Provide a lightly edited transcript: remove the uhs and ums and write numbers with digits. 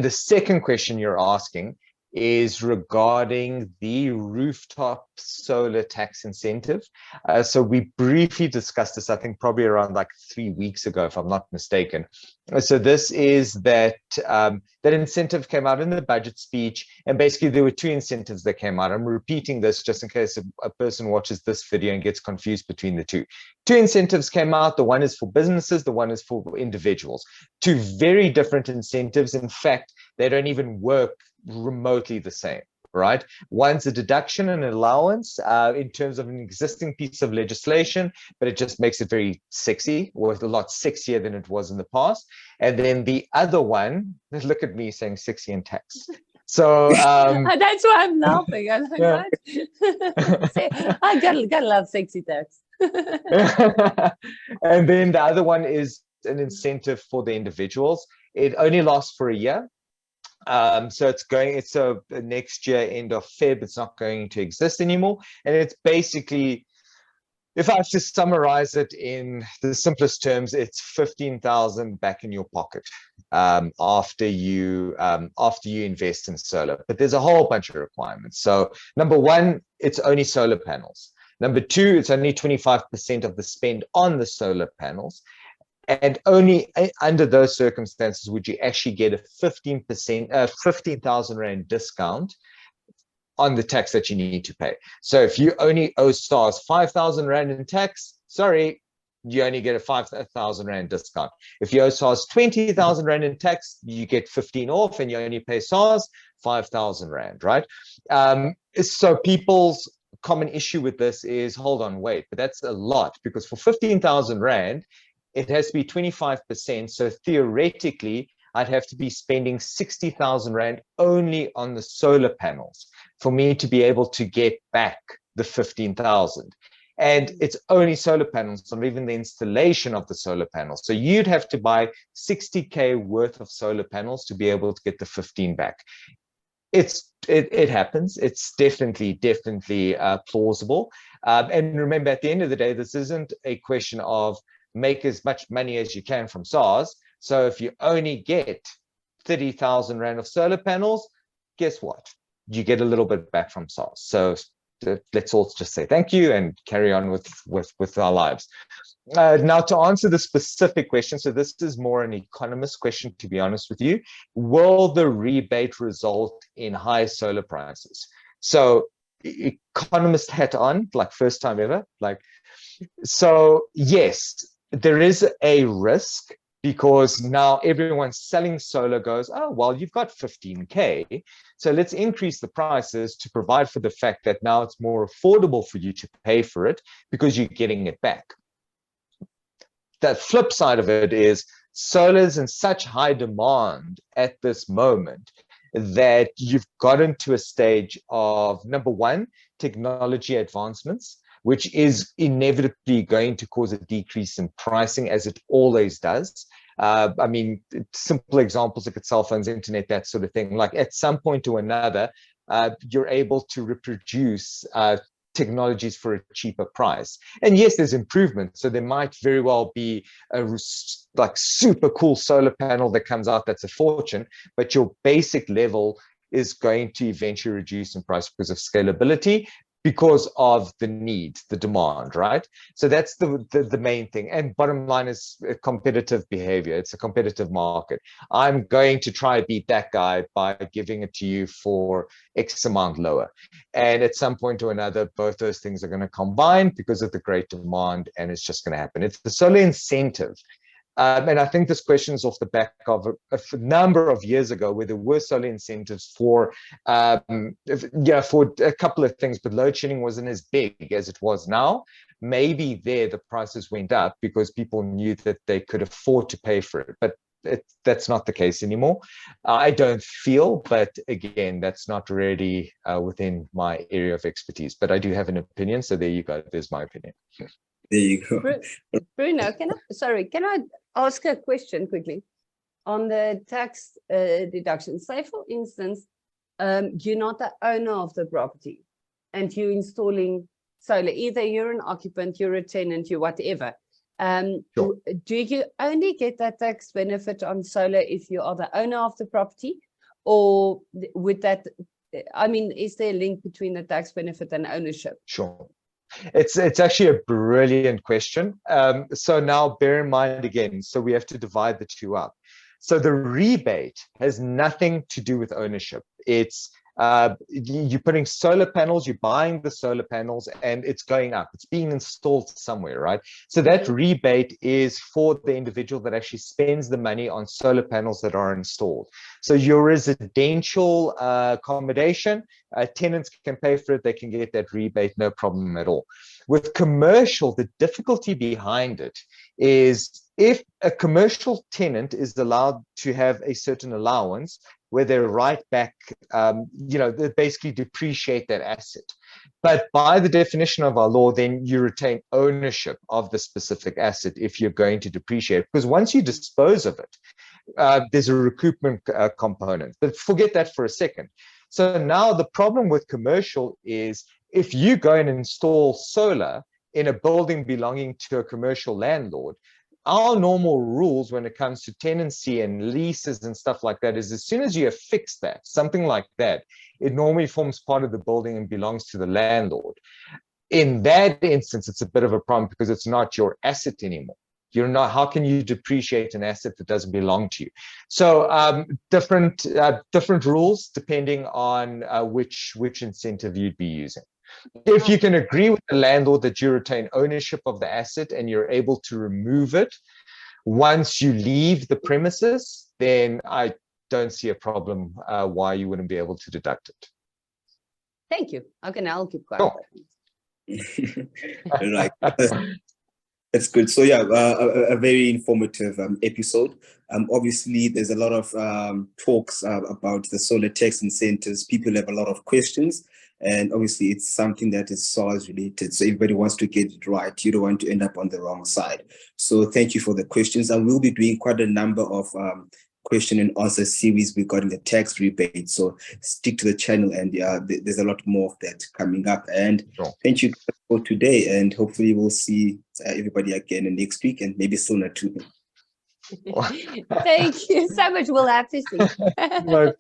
the second question you're asking is regarding the rooftop solar tax incentive. So we briefly discussed this, I think probably around like 3 weeks ago, if I'm not mistaken. So this is that that incentive came out in the budget speech, and basically there were two incentives that came out. I'm repeating this just in case a person watches this video and gets confused between the two. Two incentives came out. The one is for businesses, the one is for individuals. Two very different incentives. In fact, they don't even work remotely the same, right? One's a deduction and allowance in terms of an existing piece of legislation, but it just makes it very sexy, or a lot sexier than it was in the past. And then the other one, look at me saying sexy in tax. So that's why I'm laughing. I'm like, yeah. I gotta love sexy tax. And then the other one is an incentive for the individuals. It only lasts for a year. So it's a next year, end of Feb, it's not going to exist anymore. And it's basically, if I have to summarize it in the simplest terms, it's 15,000 back in your pocket after you invest in solar. But there's a whole bunch of requirements. So number one, it's only solar panels. Number two, it's only 25% of the spend on the solar panels. And only under those circumstances would you actually get a 15%, 15,000 Rand discount on the tax that you need to pay. So if you only owe SARS 5,000 Rand in tax, sorry, you only get a 5,000 Rand discount. If you owe SARS 20,000 Rand in tax, you get 15 off and you only pay SARS 5,000 Rand, right? So people's common issue with this is, hold on, wait, but that's a lot, because for 15,000 Rand, it has to be 25%. So theoretically, I'd have to be spending 60,000 Rand only on the solar panels for me to be able to get back the 15,000. And it's only solar panels, not even the installation of the solar panels. So you'd have to buy 60K worth of solar panels to be able to get the 15 back. It happens. It's definitely plausible. And remember, at the end of the day, this isn't a question of make as much money as you can from SARS. So if you only get 30,000 Rand of solar panels, guess what? You get a little bit back from SARS. So let's all just say thank you and carry on with our lives. Now, to answer the specific question, so this is more an economist question, to be honest with you. Will the rebate result in high solar prices? So economist hat on, like first time ever. So yes, there is a risk, because now everyone selling solar goes, oh, well, you've got 15K. So let's increase the prices to provide for the fact that now it's more affordable for you to pay for it because you're getting it back. The flip side of it is solar's in such high demand at this moment that you've gotten to a stage of, number one, technology advancements, which is inevitably going to cause a decrease in pricing, as it always does. I mean, simple examples like cell phones, internet, that sort of thing. Like at some point or another, you're able to reproduce technologies for a cheaper price. And yes, there's improvement. So there might very well be a like super cool solar panel that comes out that's a fortune, but your basic level is going to eventually reduce in price because of scalability, because of the need, the demand, right? So that's the main thing. And bottom line is competitive behavior. It's a competitive market. I'm going to try to beat that guy by giving it to you for X amount lower. And at some point or another, both those things are going to combine because of the great demand, and it's just going to happen. It's the solar incentive. And I think this question is off the back of a number of years ago where there were solar incentives for, for a couple of things, but load shedding wasn't as big as it was now. Maybe there the prices went up because people knew that they could afford to pay for it, but that's not the case anymore. I don't feel, but again, that's not really within my area of expertise, but I do have an opinion. So there you go. There's my opinion. There you go. Bruno, can I ask a question quickly on the tax deduction? Say, for instance, you're not the owner of the property and you're installing solar. Either you're an occupant, you're a tenant, you're whatever, Sure. Do you only get that tax benefit on solar if you are the owner of the property, or would that, I mean, is there a link between the tax benefit and ownership? Sure. It's actually a brilliant question. So now bear in mind again, so we have to divide the two up. So the rebate has nothing to do with ownership. It's you're putting solar panels, you're buying the solar panels, and it's going up. It's being installed somewhere, right? So that rebate is for the individual that actually spends the money on solar panels that are installed. So your residential accommodation, tenants can pay for it. They can get that rebate, no problem at all. With commercial, the difficulty behind it is if a commercial tenant is allowed to have a certain allowance where they write back, they basically depreciate that asset. But by the definition of our law, then you retain ownership of the specific asset if you're going to depreciate, because once you dispose of it, there's a recoupment component. But forget that for a second. So now the problem with commercial is if you go and install solar in a building belonging to a commercial landlord, our normal rules when it comes to tenancy and leases and stuff like that is as soon as you affix that, something like that, it normally forms part of the building and belongs to the landlord. In that instance, it's a bit of a problem because it's not your asset anymore. You're not, how can you depreciate an asset that doesn't belong to you? So different rules depending on which incentive you'd be using. If you can agree with the landlord that you retain ownership of the asset and you're able to remove it once you leave the premises, then I don't see a problem why you wouldn't be able to deduct it. Thank you. Okay, now I'll keep quiet. Right. That's good. So yeah, a very informative episode. Obviously, there's a lot of talks about the solar tax incentives. People have a lot of questions. And obviously, it's something that is SARS related. So everybody wants to get it right. You don't want to end up on the wrong side. So thank you for the questions. I will be doing quite a number of question and answer series regarding the tax rebate. So stick to the channel, and there's a lot more of that coming up. And thank you for today. And hopefully we'll see everybody again next week and maybe sooner too. Thank you so much. We'll have to see.